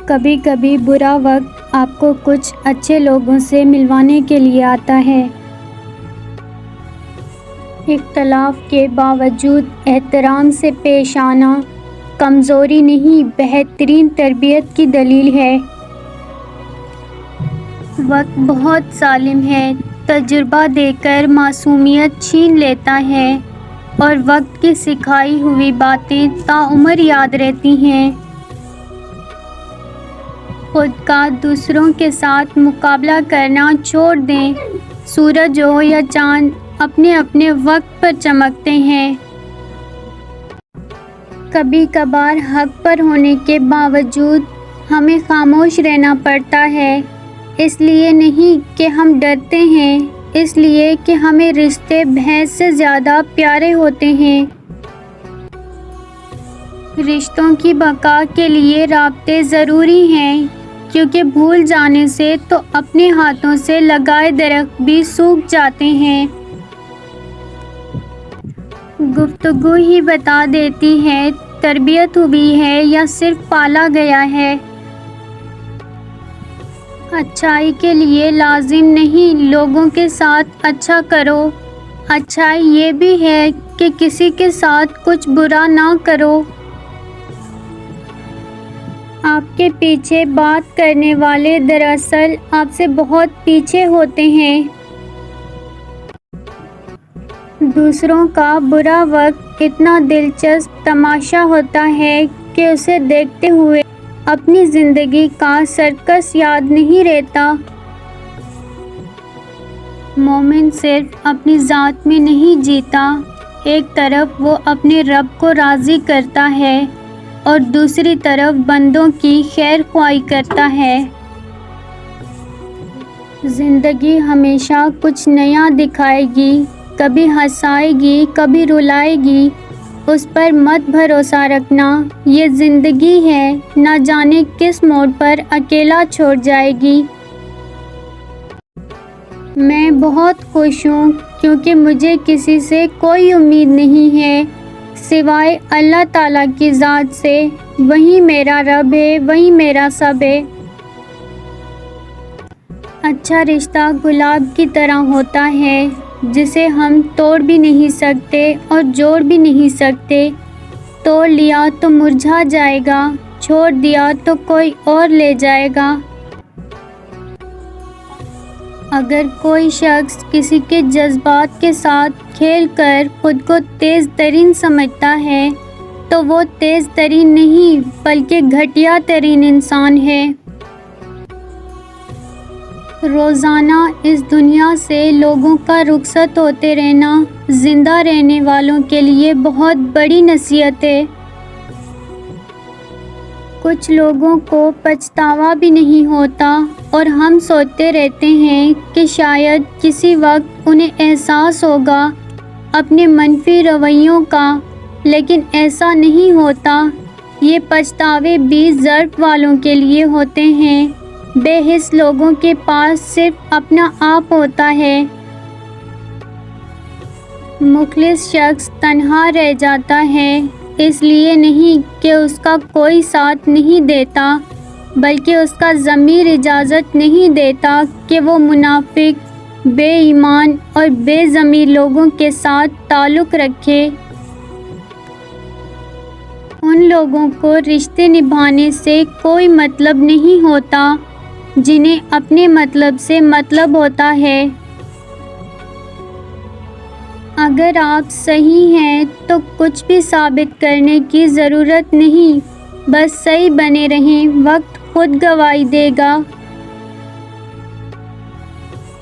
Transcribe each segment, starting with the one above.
کبھی کبھی برا وقت آپ کو کچھ اچھے لوگوں سے ملوانے کے لیے آتا ہے۔ اختلاف کے باوجود احترام سے پیش آنا کمزوری نہیں، بہترین تربیت کی دلیل ہے۔ وقت بہت ظالم ہے، تجربہ دے کر معصومیت چھین لیتا ہے، اور وقت کی سکھائی ہوئی باتیں تاعمر یاد رہتی ہیں۔ خود کا دوسروں کے ساتھ مقابلہ کرنا چھوڑ دیں۔ سورج ہو یا چاند اپنے اپنے وقت پر چمکتے ہیں۔ کبھی کبھار حق پر ہونے کے باوجود ہمیں خاموش رہنا پڑتا ہے، اس لیے نہیں کہ ہم ڈرتے ہیں، اس لیے کہ ہمیں رشتے بھینس سے زیادہ پیارے ہوتے ہیں۔ رشتوں کی بقا کے لیے رابطے ضروری ہیں، کیونکہ بھول جانے سے تو اپنے ہاتھوں سے لگائے درخت بھی سوکھ جاتے ہیں۔ گفتگو ہی بتا دیتی ہے تربیت ہوئی ہے یا صرف پالا گیا ہے۔ اچھائی کے لیے لازم نہیں لوگوں کے ساتھ اچھا کرو، اچھائی یہ بھی ہے کہ کسی کے ساتھ کچھ برا نہ کرو۔ آپ کے پیچھے بات کرنے والے دراصل آپ سے بہت پیچھے ہوتے ہیں۔ دوسروں کا برا وقت اتنا دلچسپ تماشا ہوتا ہے کہ اسے دیکھتے ہوئے اپنی زندگی کا سرکس یاد نہیں رہتا۔ مومن صرف اپنی ذات میں نہیں جیتا، ایک طرف وہ اپنے رب کو راضی کرتا ہے اور دوسری طرف بندوں کی خیر خواہی کرتا ہے۔ زندگی ہمیشہ کچھ نیا دکھائے گی، کبھی ہنسائے گی، کبھی رلائے گی، اس پر مت بھروسہ رکھنا، یہ زندگی ہے، نہ جانے کس موڑ پر اکیلا چھوڑ جائے گی۔ میں بہت خوش ہوں کیونکہ مجھے کسی سے کوئی امید نہیں ہے سوائے اللہ تعالیٰ کی ذات سے، وہی میرا رب ہے، وہی میرا سب ہے۔ اچھا رشتہ گلاب کی طرح ہوتا ہے جسے ہم توڑ بھی نہیں سکتے اور جوڑ بھی نہیں سکتے۔ توڑ لیا تو مرجھا جائے گا، چھوڑ دیا تو کوئی اور لے جائے گا۔ اگر کوئی شخص کسی کے جذبات کے ساتھ کھیل کر خود کو تیز ترین سمجھتا ہے تو وہ تیز ترین نہیں بلکہ گھٹیا ترین انسان ہے۔ روزانہ اس دنیا سے لوگوں کا رخصت ہوتے رہنا زندہ رہنے والوں کے لیے بہت بڑی نصیحت ہے۔ کچھ لوگوں کو پچھتاوا بھی نہیں ہوتا اور ہم سوچتے رہتے ہیں کہ شاید کسی وقت انہیں احساس ہوگا اپنے منفی رویوں کا، لیکن ایسا نہیں ہوتا۔ یہ پچھتاوے بھی ضرف والوں کے لیے ہوتے ہیں۔ بے حس لوگوں کے پاس صرف اپنا آپ ہوتا ہے۔ مخلص شخص تنہا رہ جاتا ہے، اس لیے نہیں کہ اس کا کوئی ساتھ نہیں دیتا، بلکہ اس کا ضمیر اجازت نہیں دیتا کہ وہ منافق، بے ایمان اور بے ضمیر لوگوں کے ساتھ تعلق رکھے۔ ان لوگوں کو رشتے نبھانے سے کوئی مطلب نہیں ہوتا جنہیں اپنے مطلب سے مطلب ہوتا ہے۔ اگر آپ صحیح ہیں تو کچھ بھی ثابت کرنے کی ضرورت نہیں، بس صحیح بنے رہیں، وقت خود گواہی دے گا۔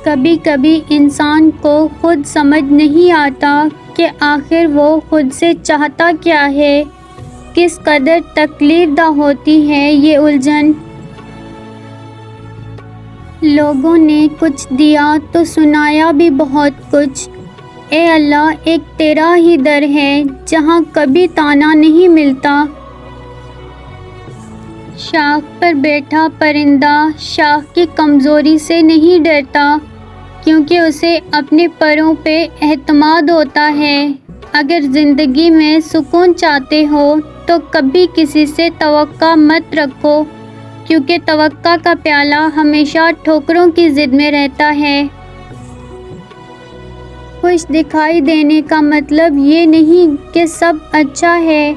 کبھی کبھی انسان کو خود سمجھ نہیں آتا کہ آخر وہ خود سے چاہتا کیا ہے، کس قدر تکلیف دہ ہوتی ہے یہ الجھن۔ لوگوں نے کچھ دیا تو سنایا بھی بہت کچھ۔ اے اللہ، ایک تیرا ہی در ہے جہاں کبھی طعنہ نہیں ملتا۔ شاخ پر بیٹھا پرندہ شاخ کی کمزوری سے نہیں ڈرتا، کیونکہ اسے اپنے پروں پہ اعتماد ہوتا ہے۔ اگر زندگی میں سکون چاہتے ہو تو کبھی کسی سے توقع مت رکھو، کیونکہ توقع کا پیالہ ہمیشہ ٹھوکروں کی ضد میں رہتا ہے۔ خوش دکھائی دینے کا مطلب یہ نہیں کہ سب اچھا ہے،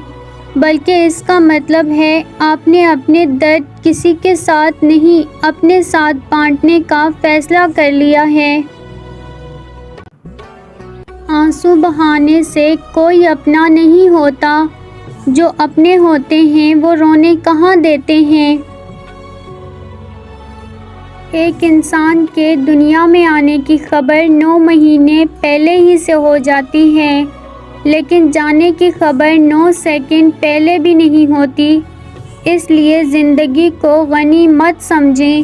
بلکہ اس کا مطلب ہے آپ نے اپنے درد کسی کے ساتھ نہیں، اپنے ساتھ بانٹنے کا فیصلہ کر لیا ہے۔ آنسو بہانے سے کوئی اپنا نہیں ہوتا، جو اپنے ہوتے ہیں وہ رونے کہاں دیتے ہیں۔ ایک انسان کے دنیا میں آنے کی خبر 9 مہینے پہلے ہی سے ہو جاتی ہے، لیکن جانے کی خبر 9 سیکنڈ پہلے بھی نہیں ہوتی۔ اس لیے زندگی کو غنیمت سمجھیں۔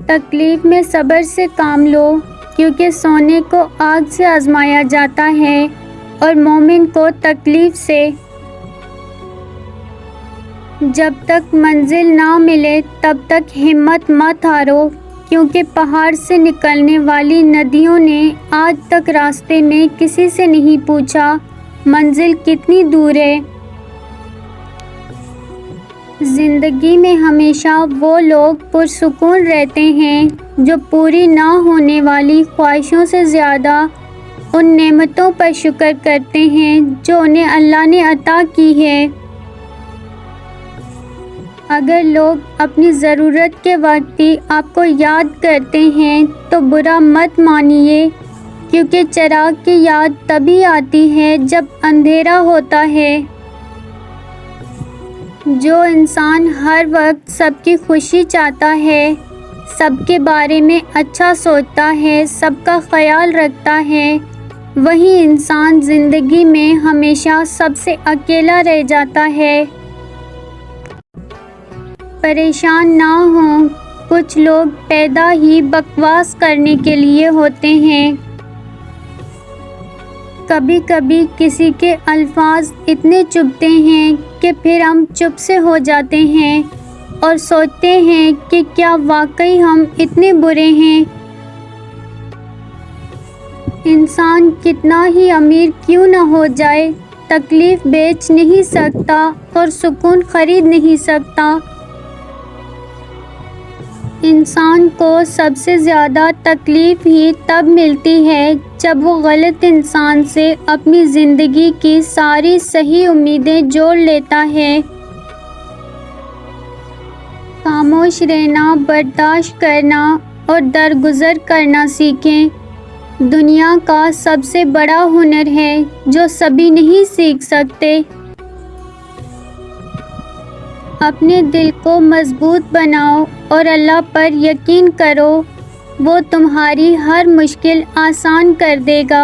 تکلیف میں صبر سے کام لو، کیونکہ سونے کو آگ سے آزمایا جاتا ہے اور مومن کو تکلیف سے۔ جب تک منزل نہ ملے تب تک ہمت مت ہارو، کیونکہ پہاڑ سے نکلنے والی ندیوں نے آج تک راستے میں کسی سے نہیں پوچھا منزل کتنی دور ہے۔ زندگی میں ہمیشہ وہ لوگ پرسکون رہتے ہیں جو پوری نہ ہونے والی خواہشوں سے زیادہ ان نعمتوں پر شکر کرتے ہیں جو انہیں اللہ نے عطا کی ہے۔ اگر لوگ اپنی ضرورت کے وقت ہی آپ کو یاد کرتے ہیں تو برا مت مانیے، کیونکہ چراغ کی یاد تبھی آتی ہے جب اندھیرا ہوتا ہے۔ جو انسان ہر وقت سب کی خوشی چاہتا ہے، سب کے بارے میں اچھا سوچتا ہے، سب کا خیال رکھتا ہے، وہی انسان زندگی میں ہمیشہ سب سے اکیلا رہ جاتا ہے۔ پریشان نہ ہوں، کچھ لوگ پیدا ہی بکواس کرنے کے لیے ہوتے ہیں۔ کبھی کبھی کسی کے الفاظ اتنے چبھتے ہیں کہ پھر ہم چپ سے ہو جاتے ہیں اور سوچتے ہیں کہ کیا واقعی ہم اتنے برے ہیں۔ انسان کتنا ہی امیر کیوں نہ ہو جائے، تکلیف بیچ نہیں سکتا اور سکون خرید نہیں سکتا۔ انسان کو سب سے زیادہ تکلیف ہی تب ملتی ہے جب وہ غلط انسان سے اپنی زندگی کی ساری صحیح امیدیں جوڑ لیتا ہے۔ خاموش رہنا، برداشت کرنا اور درگزر کرنا سیکھیں۔ دنیا کا سب سے بڑا ہنر ہے جو سبھی نہیں سیکھ سکتے۔ اپنے دل کو مضبوط بناؤ اور اللہ پر یقین کرو، وہ تمہاری ہر مشکل آسان کر دے گا۔